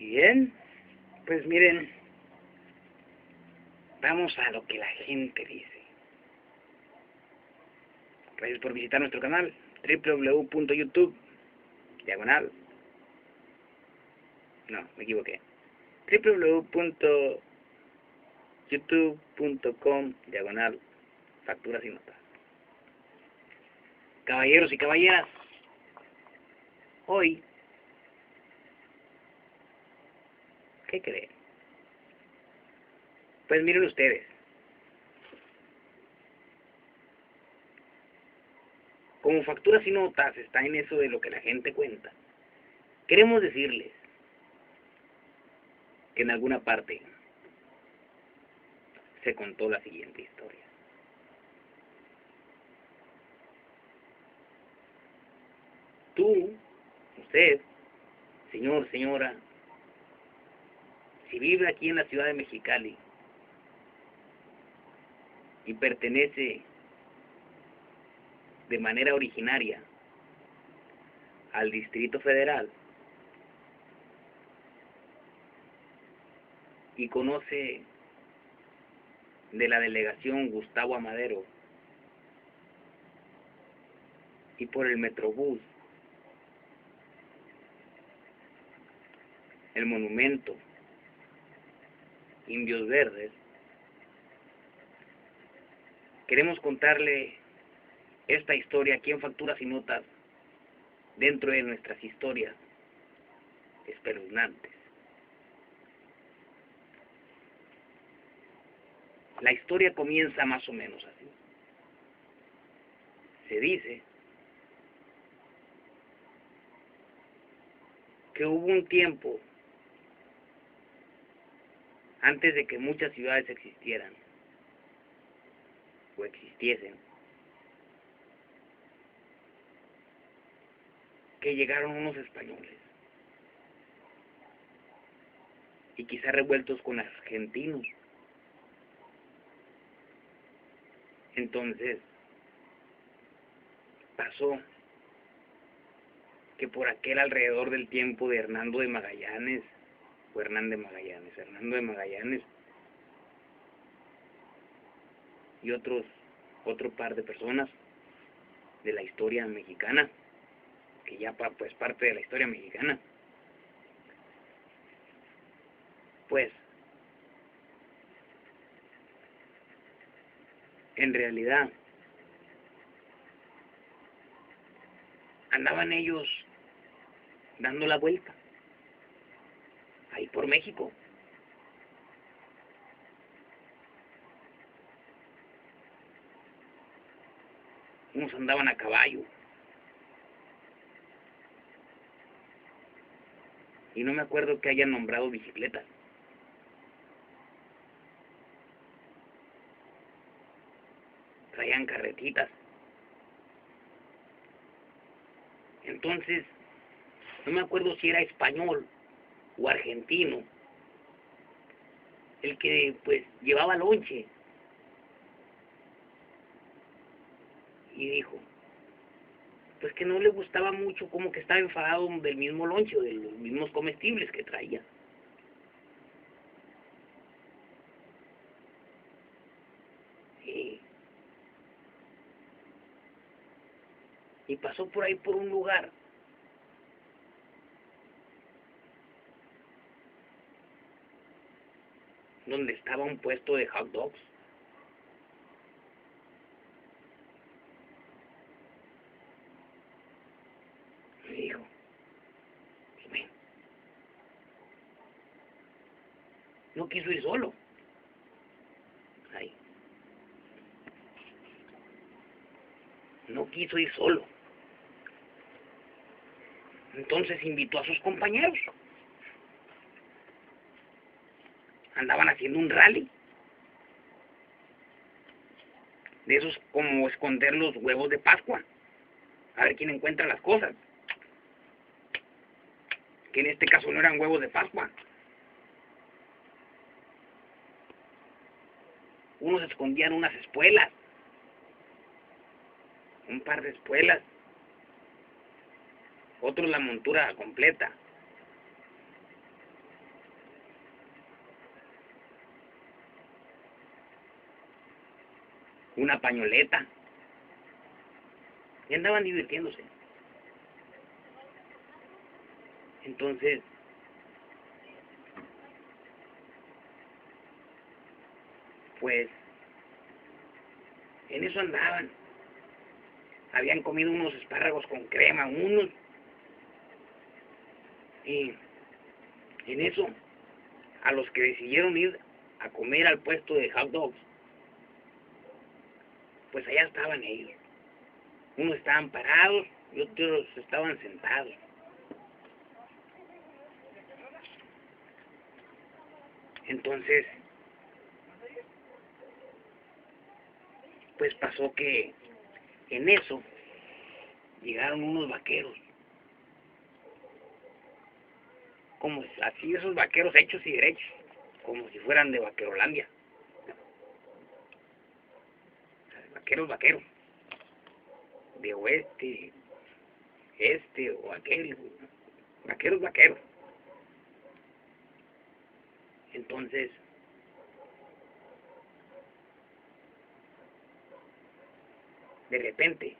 Bien, pues miren, vamos a lo que la gente dice. Gracias por visitar nuestro canal, www.youtube, no, me equivoqué, www.youtube.com, facturas y notas. Caballeros y caballeras, hoy, ¿qué creen? Pues miren ustedes, como facturas y notas está en eso de lo que la gente cuenta, queremos decirles que en alguna parte se contó la siguiente historia. Tú, usted, señor, señora, si vive aquí en la ciudad de Mexicali y pertenece de manera originaria al Distrito Federal y conoce de la delegación Gustavo Amadero y por el Metrobús, el monumento Indios Verdes, queremos contarle esta historia aquí en Facturas y Notas dentro de nuestras historias espeluznantes. La historia comienza más o menos así. Se dice que hubo un tiempo antes de que muchas ciudades existieran o existiesen, que llegaron unos españoles y quizá revueltos con argentinos. Entonces pasó que por aquel alrededor del tiempo de Hernando de Magallanes Hernando de Magallanes y otro par de personas de la historia mexicana, que ya pues parte de la historia mexicana, pues en realidad andaban ellos dando la vuelta ahí por México. Unos andaban a caballo y no me acuerdo que hayan nombrado bicicletas. Traían carretitas. Entonces, no me acuerdo si era español o argentino el que pues llevaba lonche y dijo pues que no le gustaba mucho, como que estaba enfadado del mismo lonche o de los mismos comestibles que traía. Y pasó por ahí por un lugar donde estaba un puesto de hot dogs. Me dijo, dime, no quiso ir solo. Ahí. No quiso ir solo. Entonces invitó a sus compañeros. Andaban haciendo un rally. De esos como esconder los huevos de Pascua. A ver quién encuentra las cosas. Que en este caso no eran huevos de Pascua. Unos escondían unas espuelas. Un par de espuelas. Otros la montura completa. una pañoleta, y andaban divirtiéndose. Entonces, pues, en eso andaban. Habían comido unos espárragos con crema, unos, y en eso, a los que decidieron ir a comer al puesto de hot dogs, pues allá estaban ellos. Unos estaban parados y otros estaban sentados. Entonces, pues pasó que en eso llegaron unos vaqueros, como así esos vaqueros hechos y derechos, como si fueran de Vaquerolandia. Vaqueros, vaqueros, de oeste, este o aquel, vaqueros, vaqueros. Entonces, de repente,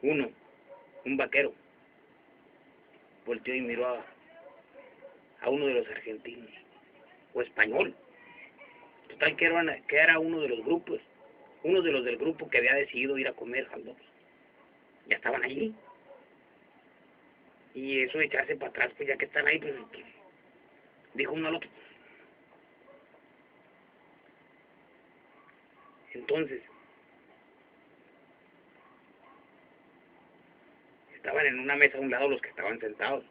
un vaquero, volteó y miró a uno de los argentinos, o español. Total que era uno de los grupos, uno de los del grupo que había decidido ir a comer hot dogs. Ya estaban allí. Y eso de echarse para atrás, pues ya que están ahí, pues dijo uno al otro. Entonces, estaban en una mesa a un lado los que estaban sentados.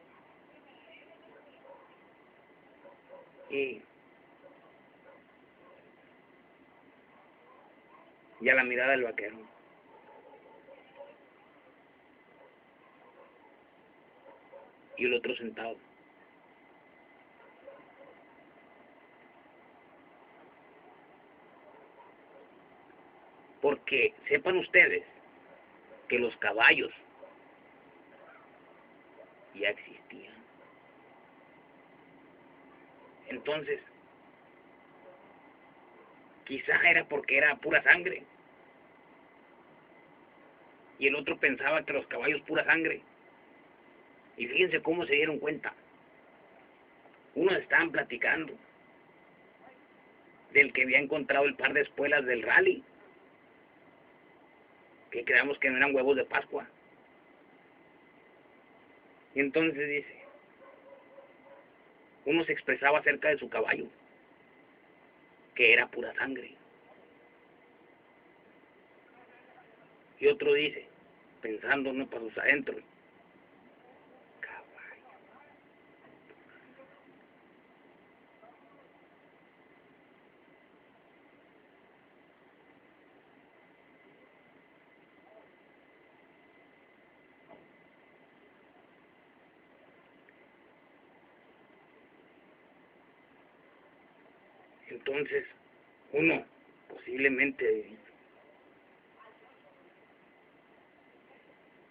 Y a la mirada del vaquero, y el otro sentado. Porque sepan ustedes que los caballos ya existían. Entonces, quizá era porque era pura sangre. Y el otro pensaba que los caballos pura sangre. Y fíjense cómo se dieron cuenta. Unos estaban platicando del que había encontrado el par de espuelas del rally, que creamos que no eran huevos de Pascua. Y entonces dice, uno se expresaba acerca de su caballo, que era pura sangre. Y otro dice, pensando no para sus adentros, caballo. Entonces, uno posiblemente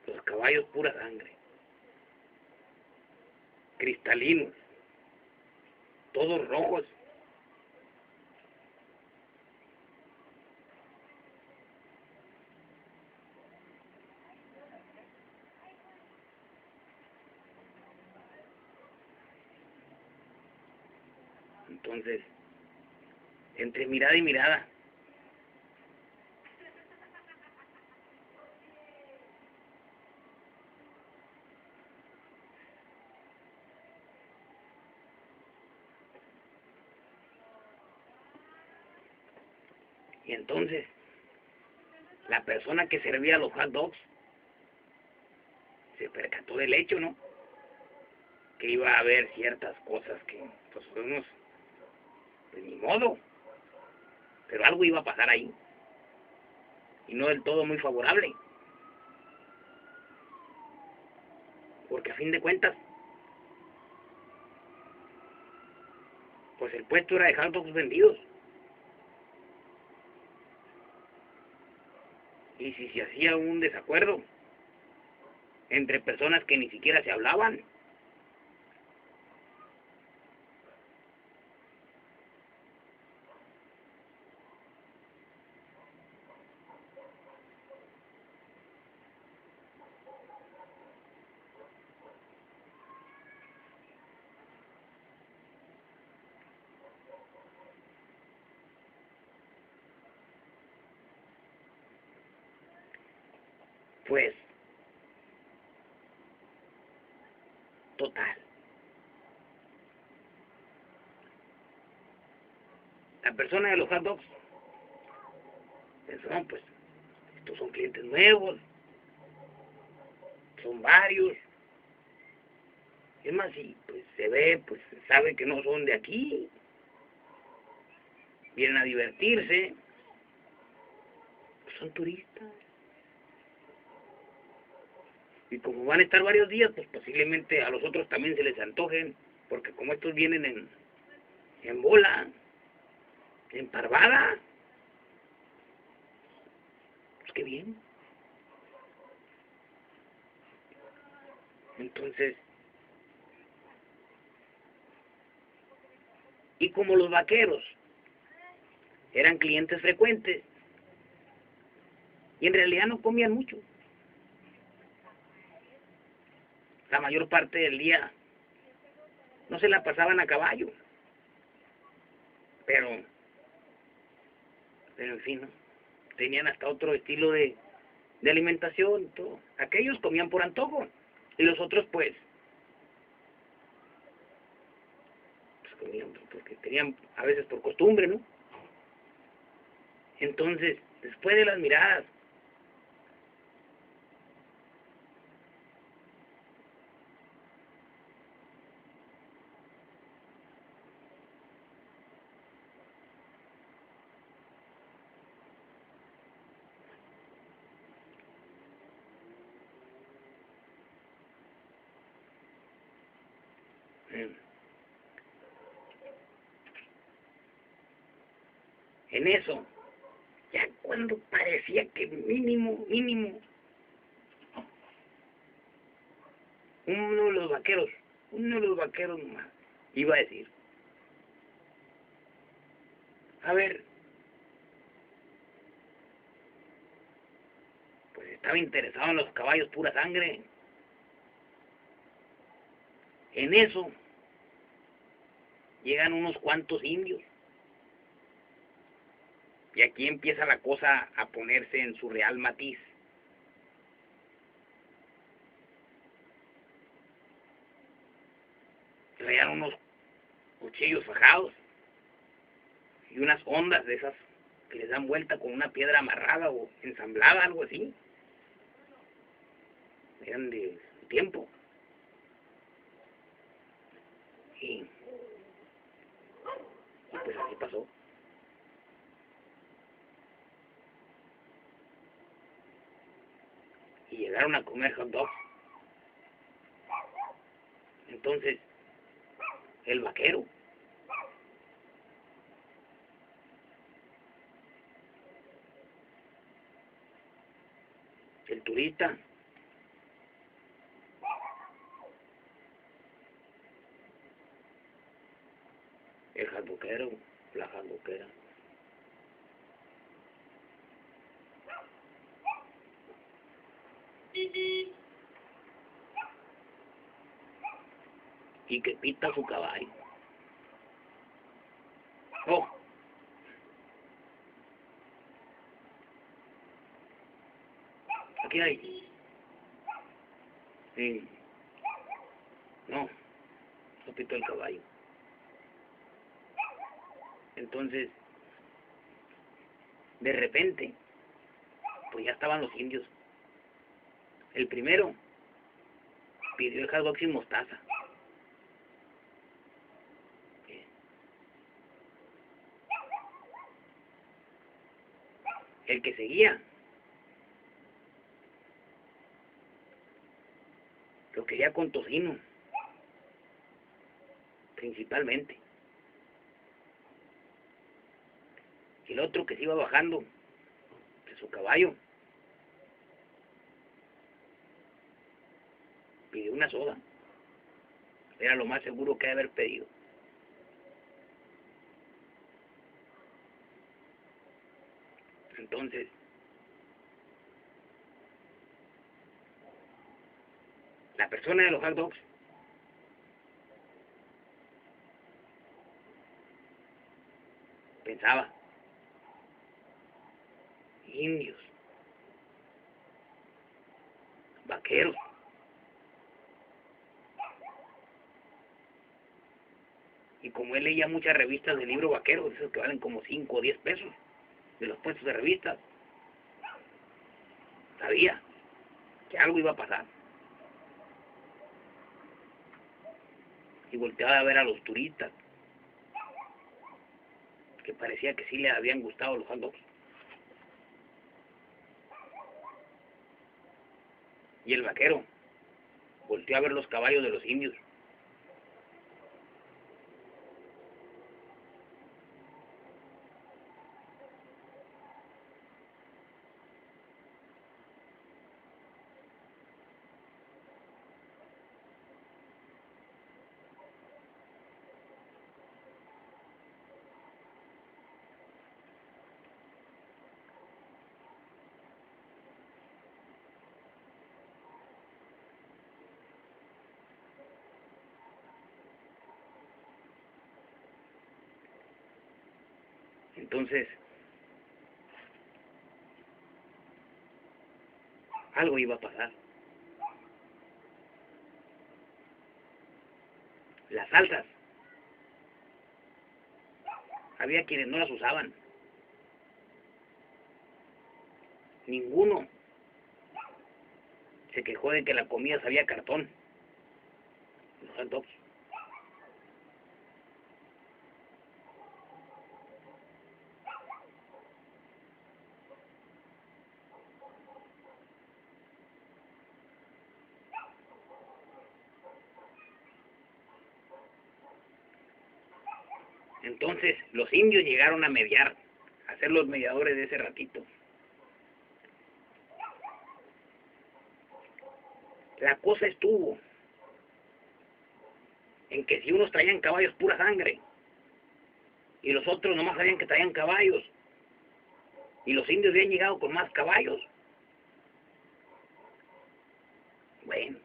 los caballos pura sangre, cristalinos, todos rojos. Entonces, entre mirada y mirada, y entonces la persona que servía los hot dogs se percató del hecho, ¿no? Que iba a haber ciertas cosas que, pues, unos, pues ni modo, pero algo iba a pasar ahí, y no del todo muy favorable, porque a fin de cuentas, pues el puesto era de hot dogs vendidos, y si se hacía un desacuerdo entre personas que ni siquiera se hablaban, pues, total. La persona de los hot dogs pensó, no, pues, estos son clientes nuevos, son varios. Es más, si pues, se ve, pues sabe que no son de aquí, vienen a divertirse, pues, son turistas. Y como van a estar varios días, pues posiblemente a los otros también se les antojen, porque como estos vienen en bola, en parvada, pues qué bien. Entonces, y como los vaqueros eran clientes frecuentes, y en realidad no comían mucho, la mayor parte del día no se la pasaban a caballo, pero en fin, ¿no? Tenían hasta otro estilo de alimentación, todo. Aquellos comían por antojo, y los otros pues comían porque tenían a veces por costumbre, ¿no? Entonces, después de las miradas, eh, en eso, ya cuando parecía que mínimo, uno de los vaqueros nomás, iba a decir, a ver, pues estaba interesado en los caballos pura sangre. En eso, llegan unos cuantos indios, y aquí empieza la cosa a ponerse en su real matiz. Traían unos cuchillos fajados y unas ondas de esas que les dan vuelta con una piedra amarrada o ensamblada, algo así. Eran de su tiempo. Y pues así pasó. Y llegaron a comer hot dogs. Entonces, el vaquero el turista, el jatboquero, la jatboquera. Y que pita su caballo. Oh, aquí hay. Sí. No, no pitó el caballo. Entonces, de repente, pues ya estaban los indios. El primero pidió el hot dog sin mostaza. El que seguía lo quería con tocino, principalmente. Y el otro que se iba bajando de su caballo pidió una soda. Era lo más seguro que haber pedido. Entonces, la persona de los hot dogs pensaba, indios, vaqueros. Y como él leía muchas revistas de libro vaquero, esos que valen como 5 o 10 pesos, de los puestos de revistas, sabía que algo iba a pasar. Y volteaba a ver a los turistas, que parecía que sí le habían gustado los hot dogs. Y el vaquero volteó a ver los caballos de los indios. Entonces, algo iba a pasar. Las salsas, había quienes no las usaban. Ninguno se quejó de que la comida sabía a cartón. Los hot dogs. Entonces los indios llegaron a mediar, a ser los mediadores de ese ratito. La cosa estuvo en que si unos traían caballos pura sangre y los otros nomás sabían que traían caballos y los indios habían llegado con más caballos, bueno,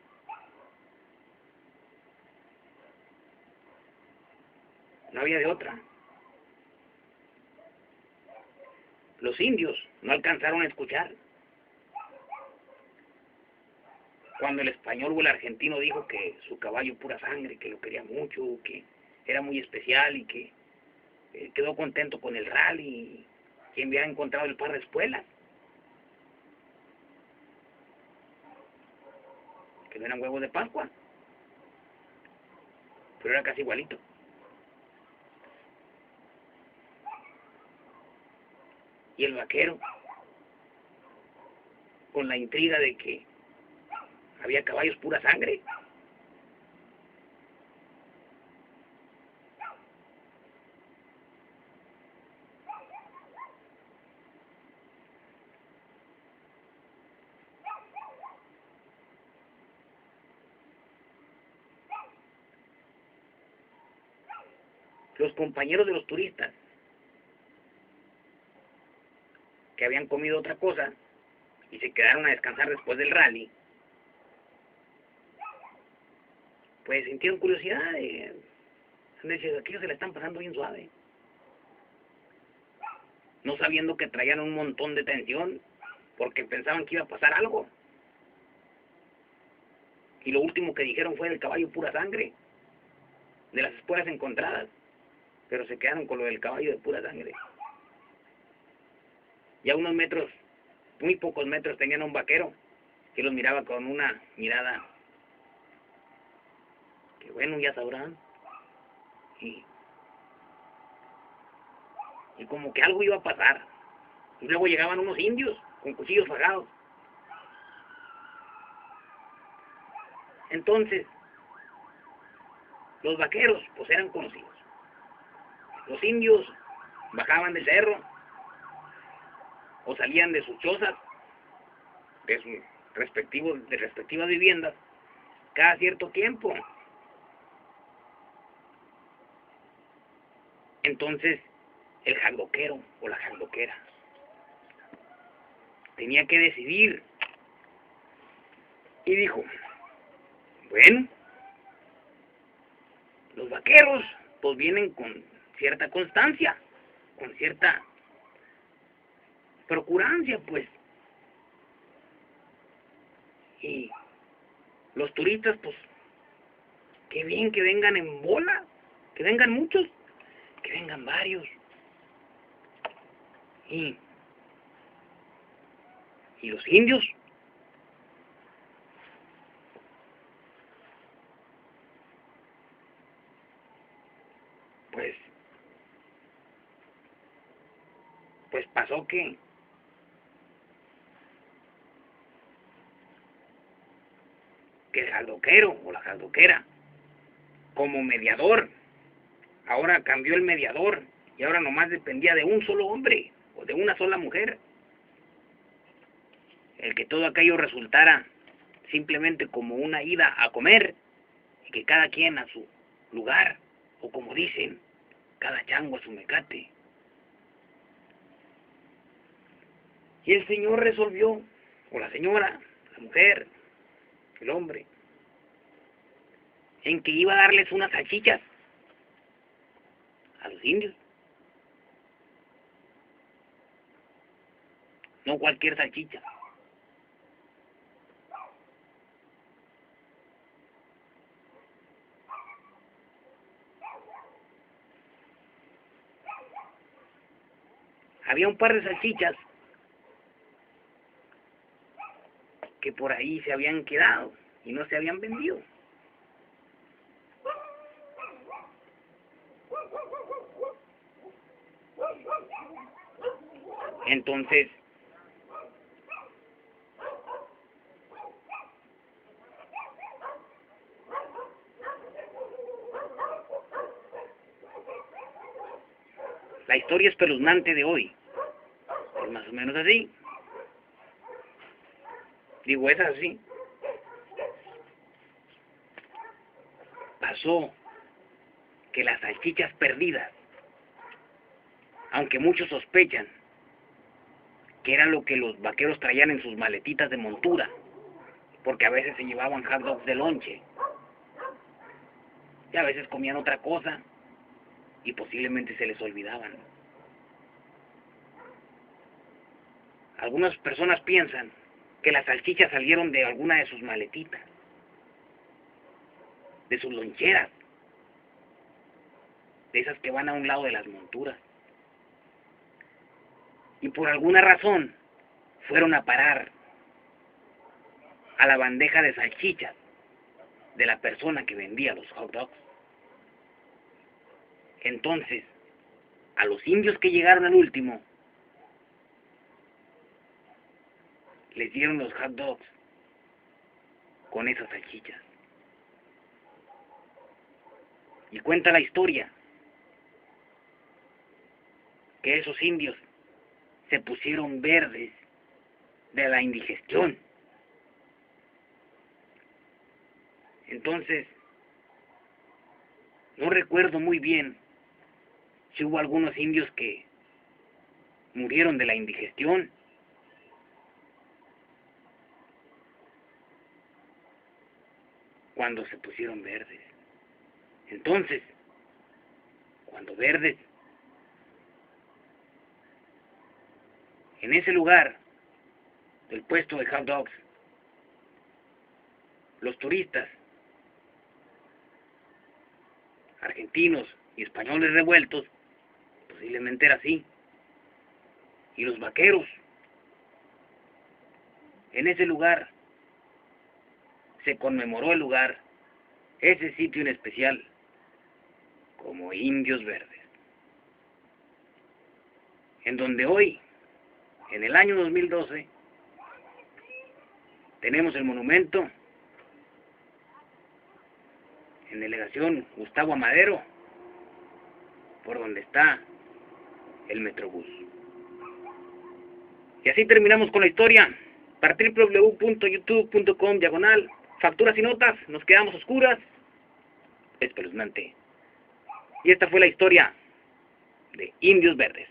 no había de otra. Los indios no alcanzaron a escuchar cuando el español o el argentino dijo que su caballo pura sangre, que lo quería mucho, que era muy especial y que quedó contento con el rally, que había encontrado el par de espuelas, que no eran huevos de Pascua, pero era casi igualito. Y el vaquero, con la intriga de que había caballos pura sangre, los compañeros de los turistas, que habían comido otra cosa y se quedaron a descansar después del rally, pues sintieron curiosidad de aquellos se la están pasando bien suave, no sabiendo que traían un montón de tensión porque pensaban que iba a pasar algo. Y lo último que dijeron fue del caballo pura sangre, de las espuelas encontradas, pero se quedaron con lo del caballo de pura sangre. Ya unos metros, muy pocos metros, tenían a un vaquero que los miraba con una mirada que bueno, ya sabrán. Y como que algo iba a pasar. Y luego llegaban unos indios con cuchillos fajados. Entonces, los vaqueros pues eran conocidos. Los indios bajaban del cerro o salían de sus chozas, de sus respectivas viviendas, cada cierto tiempo. Entonces, el jaldoquero o la jaldoquera tenía que decidir y dijo, bueno, los vaqueros pues vienen con cierta constancia, con cierta procurancia, pues, y Los turistas, pues, qué bien que vengan en bola, que vengan muchos, que vengan varios. Y los indios, pues pasó que el jaldoquero o la jaldoquera, como mediador, ahora cambió el mediador y ahora nomás dependía de un solo hombre o de una sola mujer. El que todo aquello resultara simplemente como una ida a comer y que cada quien a su lugar, o como dicen, cada chango a su mecate. Y el señor resolvió, o la señora, la mujer, el hombre, en que iba a darles unas salchichas a los indios. No cualquier salchicha. Había un par de salchichas que por ahí se habían quedado y no se habían vendido. Entonces, la historia espeluznante de hoy es más o menos así. Digo, es así. Pasó que las salchichas perdidas, aunque muchos sospechan que era lo que los vaqueros traían en sus maletitas de montura, porque a veces se llevaban hot dogs de lonche, y a veces comían otra cosa, y posiblemente se les olvidaban. Algunas personas piensan que las salchichas salieron de alguna de sus maletitas, de sus loncheras, de esas que van a un lado de las monturas. Y por alguna razón fueron a parar a la bandeja de salchichas de la persona que vendía los hot dogs. Entonces, a los indios que llegaron al último, les dieron los hot dogs con esas salchichas. Y cuenta la historia que esos indios se pusieron verdes de la indigestión. Entonces, no recuerdo muy bien si hubo algunos indios que murieron de la indigestión. Cuando se pusieron verdes. Entonces, cuando verdes, en ese lugar del puesto de hot dogs, los turistas argentinos y españoles revueltos, posiblemente era así, y los vaqueros, en ese lugar se conmemoró el lugar, ese sitio en especial, como Indios Verdes, en donde hoy, en el año 2012, tenemos el monumento en delegación Gustavo Amadero, por donde está el Metrobús. Y así terminamos con la historia. Para www.youtube.com/facturas y notas, nos quedamos oscuras, espeluznante. Y esta fue la historia de Indios Verdes.